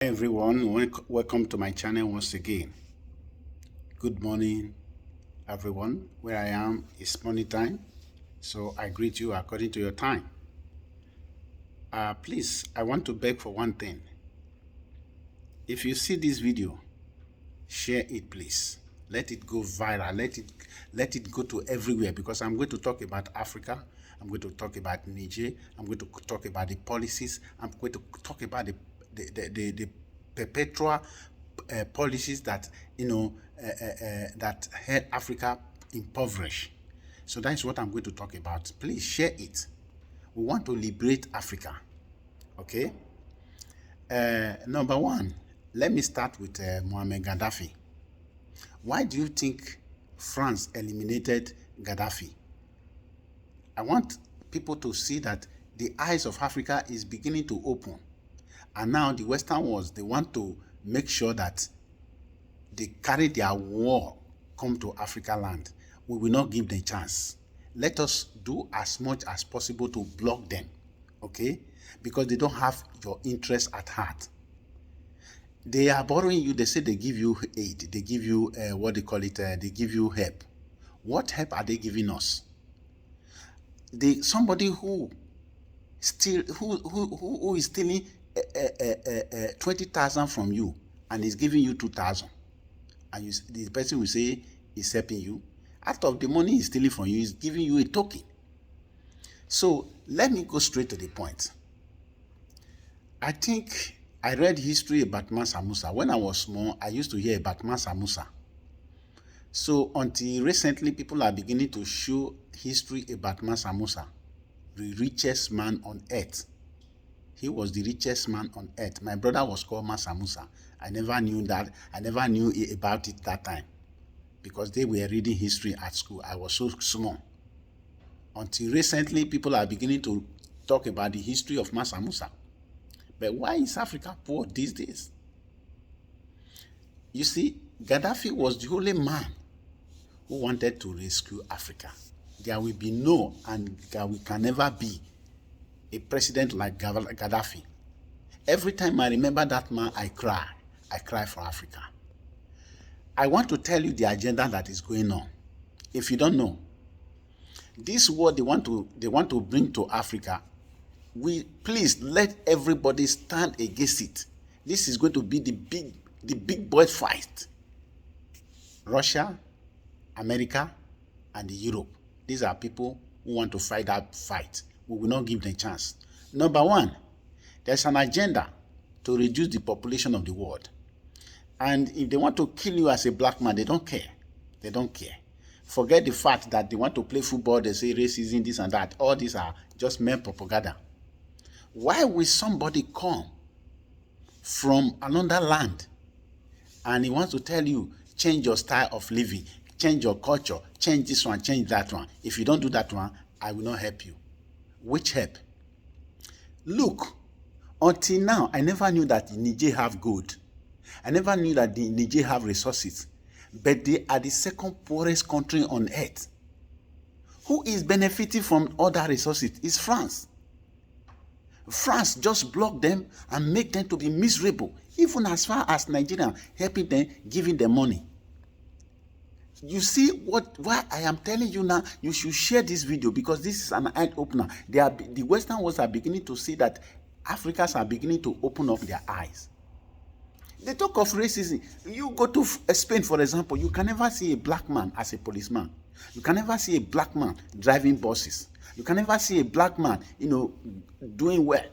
Hi everyone, welcome to my channel once again. Good morning everyone. Where I am is morning time, so I greet you according to your time. Please, I want to beg for one thing. If you see this video, share it please. Let it go viral. Let it go to everywhere, because I'm going to talk about Africa. I'm going to talk about Niger. I'm going to talk about the policies. I'm going to talk about the perpetual policies that that had Africa impoverished. So that's what I'm going to talk about. Please share it. We want to liberate Africa. Okay. Number one, let me start with Muammar Gaddafi. Why do you think France eliminated Gaddafi? I want people to see that the eyes of Africa is beginning to open. And now the Western world, they want to make sure that they carry their war come to Africa land. We will not give them a chance. Let us do as much as possible to block them, okay? Because they don't have your interest at heart. They are borrowing you. They say they give you aid. They give you, what they call it, they give you help. What help are they giving us? Somebody who is stealing 20,000 from you and is giving you 2,000, and the person will say he's helping you. Out of the money he's stealing from you, he's giving you a token. So let me go straight to the point. I think I read history about Mansa Musa. When I was small, I used to hear about Mansa Musa. So until recently, people are beginning to show history about Mansa Musa, the richest man on earth. He was the richest man on earth. My brother was called Mansa Musa. I never knew that. I never knew about it that time, because they were reading history at school. I was so small. Until recently, people are beginning to talk about the history of Mansa Musa. But why is Africa poor these days? You see, Gaddafi was the only man who wanted to rescue Africa. There will be no, and there can never be, a president like Gaddafi. Every time I remember that man, I cry. I cry for Africa. I want to tell you the agenda that is going on. If you don't know, this war they want to bring to Africa, please let everybody stand against it. This is going to be the big boy fight. Russia, America, and Europe. These are people who want to fight that fight. We will not give them a chance. Number one, there's an agenda to reduce the population of the world. And if they want to kill you as a black man, they don't care. They don't care. Forget the fact that they want to play football, they say racism, this and that. All these are just mere propaganda. Why will somebody come from another land and he wants to tell you, change your style of living, change your culture, change this one, change that one. If you don't do that one, I will not help you. Which help? Look, until now, I never knew that Niger have gold. I never knew that the Niger have resources. But they are the second poorest country on earth. Who is benefiting from all that resources? It's France. France just block them and make them to be miserable, even as far as Nigeria helping them, giving them money. You see why I am telling you now, you should share this video, because this is an eye-opener. The Western world are beginning to see that Africans are beginning to open up their eyes. They talk of racism. You go to Spain, for example, you can never see a black man as a policeman. You can never see a black man driving buses. You can never see a black man, doing well.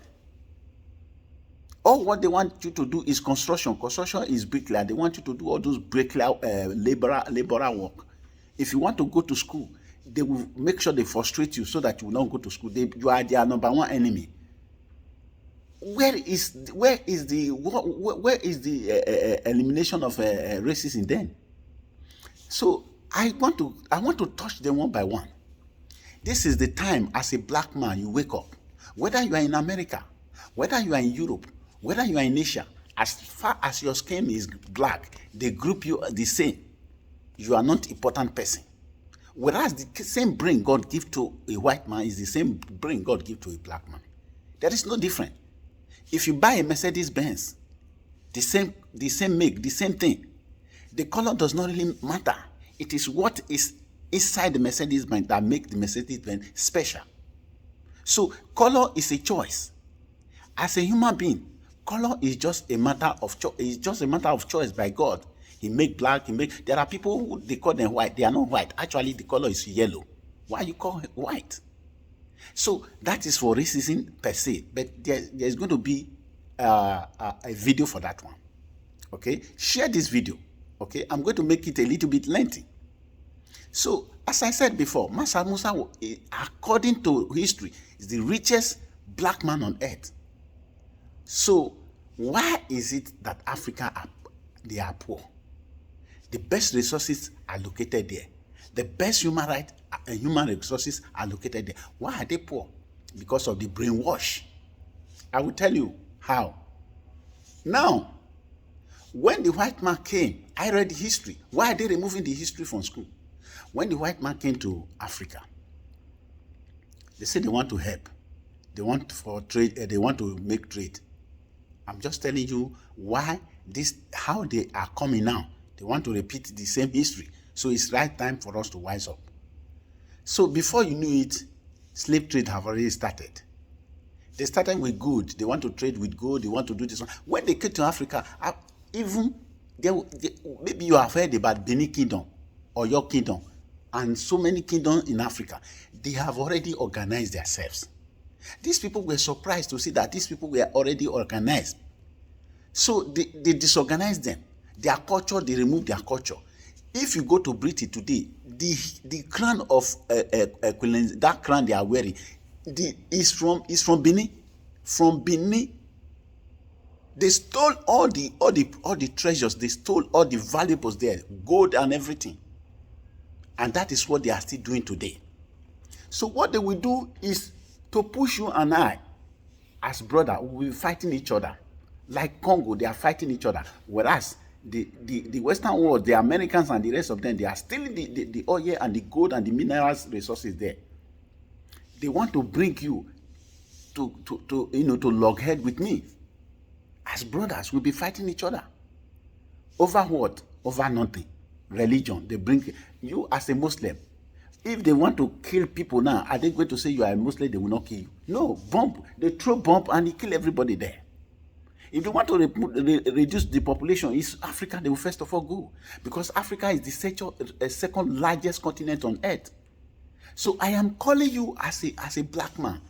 All what they want you to do is construction. Construction is bricklayer. They want you to do all those bricklayer laborer work. If you want to go to school, they will make sure they frustrate you so that you will not go to school. You are their number one enemy. Where is the elimination of racism then? So I want to touch them one by one. This is the time as a black man you wake up. Whether you are in America, whether you are in Europe, whether you are in Asia, as far as your skin is black, they group you the same. You are not an important person. Whereas the same brain God gives to a white man is the same brain God gives to a black man. There is no difference. If you buy a Mercedes Benz, the same make, the same thing. The color does not really matter. It is what is inside the Mercedes-Benz that makes the Mercedes-Benz special. So color is a choice. As a human being, color is just a matter of choice. It's just a matter of choice by God. He make black. There are people who they call them white. They are not white. Actually, the color is yellow. Why you call it white? So that is for racism per se. But there's going to be a video for that one. Okay, share this video. Okay, I'm going to make it a little bit lengthy. So, as I said before, Mansa Musa, according to history, is the richest black man on earth. So, why is it that Africa they are poor? The best resources are located there. The best human rights and human resources are located there. Why are they poor? Because of the brainwash. I will tell you how. Now, when the white man came, I read history. Why are they removing the history from school? When the white man came to Africa, they said they want to help. They want for trade. They want to make trade. I'm just telling you how they are coming now. They want to repeat the same history. So it's right time for us to wise up. So before you knew it, slave trade have already started. They started with gold. They want to trade with gold. They want to do this one. When they came to Africa, maybe you have heard about Benin Kingdom or your kingdom and so many kingdoms in Africa. They have already organized themselves. These people were surprised to see that these people were already organized. So they disorganized them. Their culture, they removed their culture. If you go to Britain today, the crown of that crown they are wearing, is from Benin. From Benin. They stole all the treasures. They stole all the valuables there, gold and everything. And that is what they are still doing today. So what they will do is to push you and I, as brothers, we will be fighting each other. Like Congo, they are fighting each other. Whereas the Western world, the Americans and the rest of them, they are stealing the oil and the gold and the minerals resources there. They want to bring you to loghead with me. As brothers, we'll be fighting each other. Over what? Over nothing. Religion. They bring you as a Muslim. If they want to kill people now, are they going to say you are a Muslim? They will not kill you. No, bomb. They throw bomb and they kill everybody there. If they want to reduce the population, it's Africa. They will first of all go, because Africa is the second largest continent on earth. So I am calling you as a black man.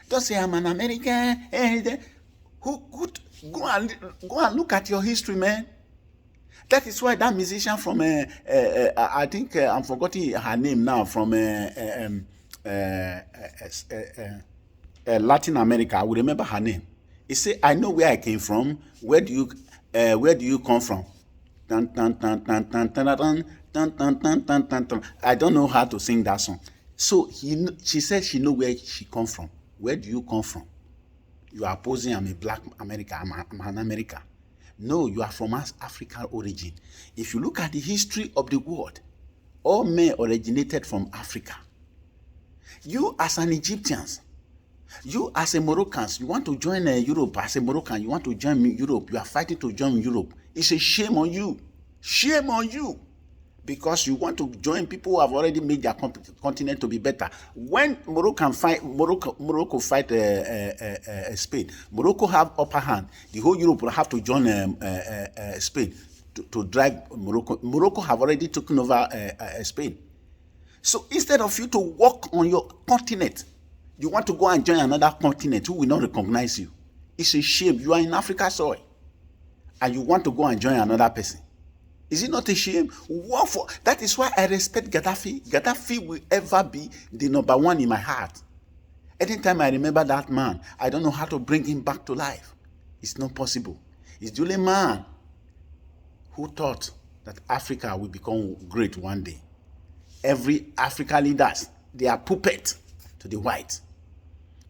Don't say I'm an American. Go and look at your history, man. That is why that musician from I think I'm forgetting her name now, from Latin America. I will remember her name. He said, "I know where I came from. Where do you come from?" I don't know how to sing that song. So she said she know where she come from. Where do you come from? You are posing I'm a black American. I'm an American. No, you are from African origin. If you look at the history of the world, all men originated from Africa. You as an Egyptian, you as a Moroccan, you want to join Europe as a Moroccan, you want to join Europe, you are fighting to join Europe. It's a shame on you. Shame on you. Because you want to join people who have already made their continent to be better. When Morocco fight Spain, Morocco have upper hand. The whole Europe will have to join Spain to drive Morocco. Morocco have already taken over Spain. So instead of you to work on your continent, you want to go and join another continent who will not recognize you. It's a shame. You are in Africa soil, and you want to go and join another person. Is it not a shame? That is why I respect Gaddafi. Gaddafi will ever be the number one in my heart. Anytime I remember that man, I don't know how to bring him back to life. It's not possible. He's the only man who thought that Africa will become great one day. Every African leaders, they are puppet to the white.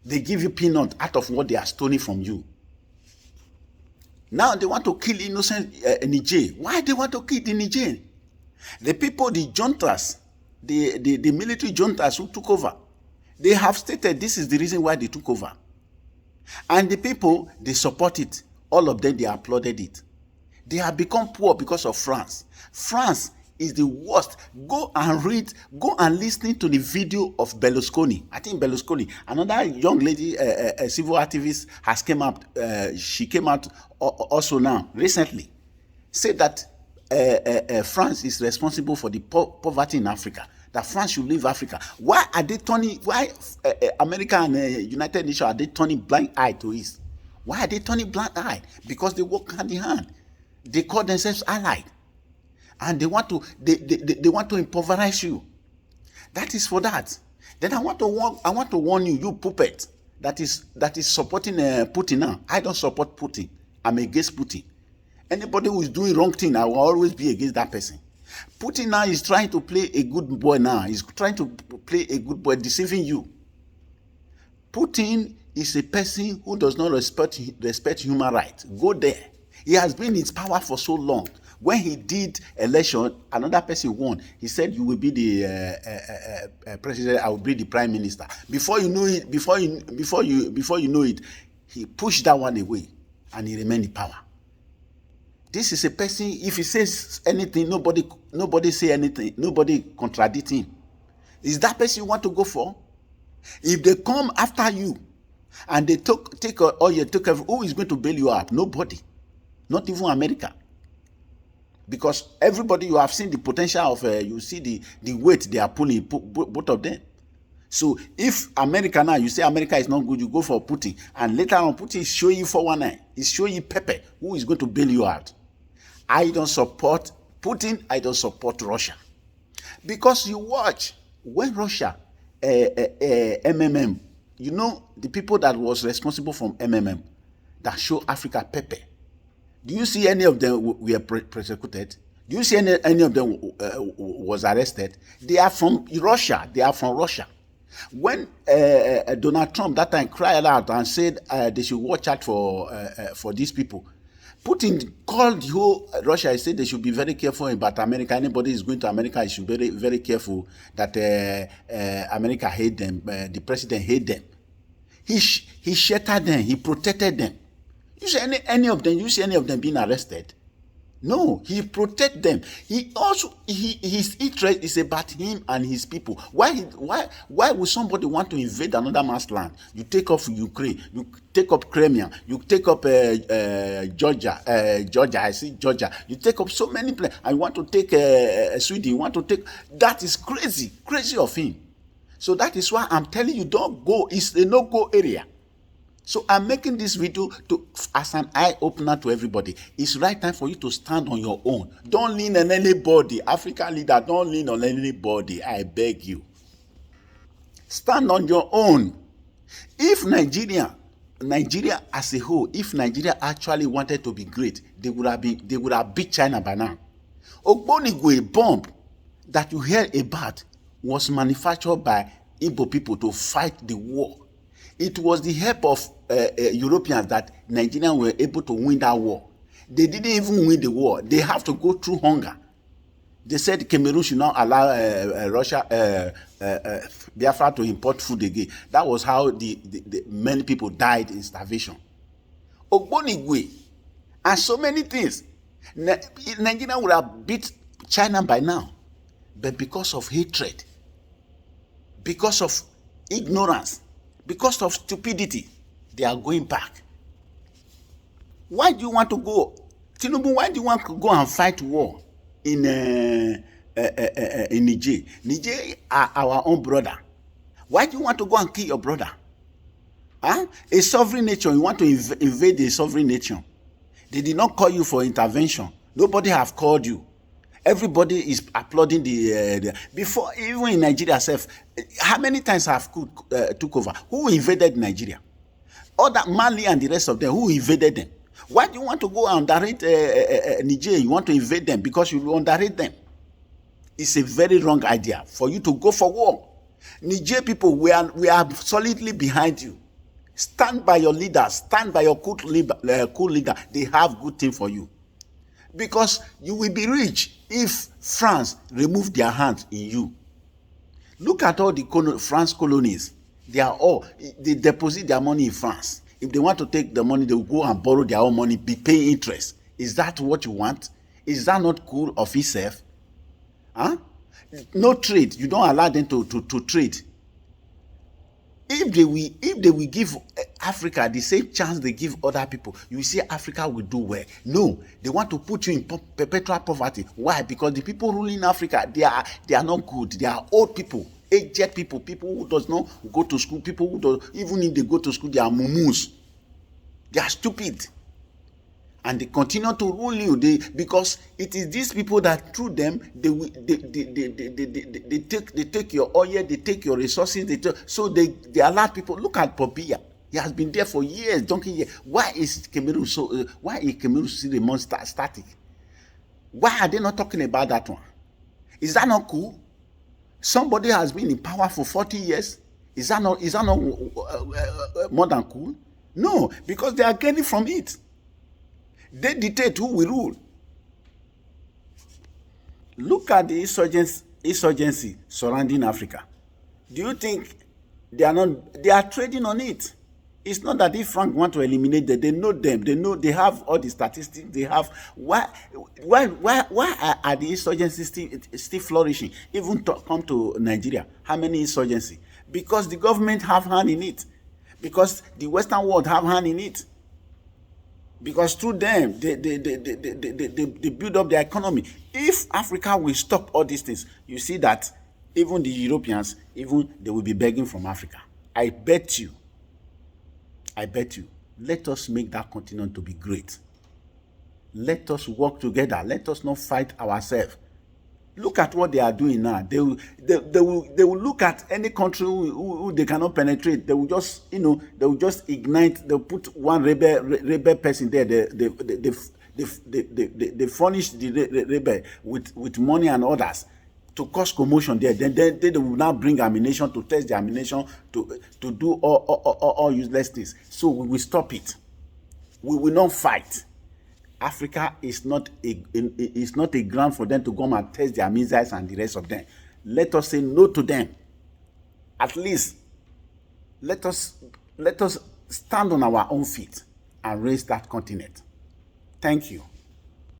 They give you peanut out of what they are stealing from you. Now they want to kill innocent Niger. Why they want to kill the Niger? The people, the juntas, the military juntas who took over, they have stated this is the reason why they took over. And the people, they support it. All of them, they applauded it. They have become poor because of France. France is the worst. Go and listen to the video of Berlusconi. I think Berlusconi, another young lady, a civil activist, has came out. She came out also now recently, said that France is responsible for the poverty in Africa. That France should leave Africa. Why are they turning? Why America and United Nations are they turning blind eye to it? Why are they turning blind eye? Because they work hand in hand. They call themselves allied, and they want to impoverish you. That is for that. Then I want to warn you, you puppet that is supporting Putin now. I don't support Putin. I'm against Putin. Anybody who is doing wrong thing, I will always be against that person. Putin now is trying to play a good boy now. He's trying to play a good boy, deceiving you. Putin is a person who does not respect human rights. Go there. He has been in power for so long. When he did election, another person won. He said, "You will be the president. I will be the prime minister." Before you know it, before you know it, he pushed that one away, and he remained in power. This is a person. If he says anything, nobody say anything. Nobody contradict him. Is that person you want to go for? If they come after you, and they take all your who is going to bail you out? Nobody. Not even America. Because everybody, you have seen the potential of, you see the weight they are pulling, both of them. So if America now, you say America is not good, you go for Putin. And later on, Putin is showing you 419. He's showing you Pepe, who is going to bail you out. I don't support Putin. I don't support Russia. Because you watch, when Russia, MMM, you know, the people that was responsible from MMM, that show Africa Pepe. Do you see any of them were prosecuted? Do you see any of them was arrested? They are from Russia. They are from Russia. When Donald Trump that time cried out and said they should watch out for these people, Putin called the whole Russia and said they should be very careful about America. Anybody is going to America, he should be very, very careful that America hate them. The president hate them. He sheltered them. He protected them. You see any of them? You see any of them being arrested? No, he protect them. He also his interest is about him and his people. Why would somebody want to invade another man's land? You take off Ukraine, you take up Crimea, you take up Georgia. I see Georgia. You take up so many places. I want to take Sweden. You want to take. That is crazy of him. So that is why I'm telling you, don't go. It's a no-go area. So I'm making this video as an eye-opener to everybody. It's right time for you to stand on your own. Don't lean on anybody. African leader, don't lean on anybody. I beg you. Stand on your own. If Nigeria as a whole, if Nigeria actually wanted to be great, they would have beat China by now. Ogbonigwe bomb that you heard about was manufactured by Igbo people to fight the war. It was the help of Europeans that Nigerians were able to win that war. They didn't even win the war. They have to go through hunger. They said Cameroon should not allow Biafra to import food again. That was how the many people died in starvation. Ogbonigwe and so many things. Nigeria would have beat China by now. But because of hatred, because of ignorance, because of stupidity, they are going back. Why do you want to go? Tinubu, why do you want to go and fight war in Niger? Niger are our own brother. Why do you want to go and kill your brother? Huh? A sovereign nation, you want to invade a sovereign nation. They did not call you for intervention. Nobody have called you. Everybody is applauding the before, even in Nigeria itself. How many times have took over? Who invaded Nigeria? Other Mali and the rest of them, who invaded them? Why do you want to go and underrate Nigeria? You want to invade them because you underrate them. It's a very wrong idea for you to go for war. Niger people, we are solidly behind you. Stand by your leaders. Stand by your cool leader. They have good thing for you. Because you will be rich if France remove their hands in you. Look at all the France colonies. They deposit their money in France. If they want to take the money, they will go and borrow their own money, be paying interest. Is that what you want? Is that not cool of itself? Huh? No trade. You don't allow them to trade. If they will give Africa the same chance they give other people, you see Africa will do well. No, they want to put you in perpetual poverty. Why? Because the people ruling Africa, they are not good. They are old people, aged people, people who does not go to school, people who do, even if they go to school, they are mumus. They are stupid. And they continue to rule you. Because it is these people that through them they take your oil, they take your resources, they allow people. Look at Popia. He has been there for years, donkey years. Why is Cameroon still a monster static? Why are they not talking about that one? Is that not cool? Somebody has been in power for 40 years. Is that not more than cool? No, because they are gaining from it. They dictate who will rule. Look at the insurgency surrounding Africa. Do you think they are trading on it? It's not that if Frank want to eliminate them, they know them. They know they have all the statistics. They have why are the insurgencies still flourishing? Even come to Nigeria, how many insurgency? Because the government have hand in it. Because the Western world have hand in it. Because through them, they build up their economy. If Africa will stop all these things, you see that even the Europeans, they will be begging from Africa. I bet you, let us make that continent to be great. Let us work together. Let us not fight ourselves. Look at what they are doing now. They will look at any country who they cannot penetrate. They will just, ignite. They'll put one rebel person there. They furnish the rebel with money and others to cause commotion there. Then they will now bring ammunition to test the ammunition to do all useless things. So we will stop it. We will not fight. Africa is not a ground for them to come and test their missiles and the rest of them. Let us say no to them. At least let us stand on our own feet and raise that continent. Thank you.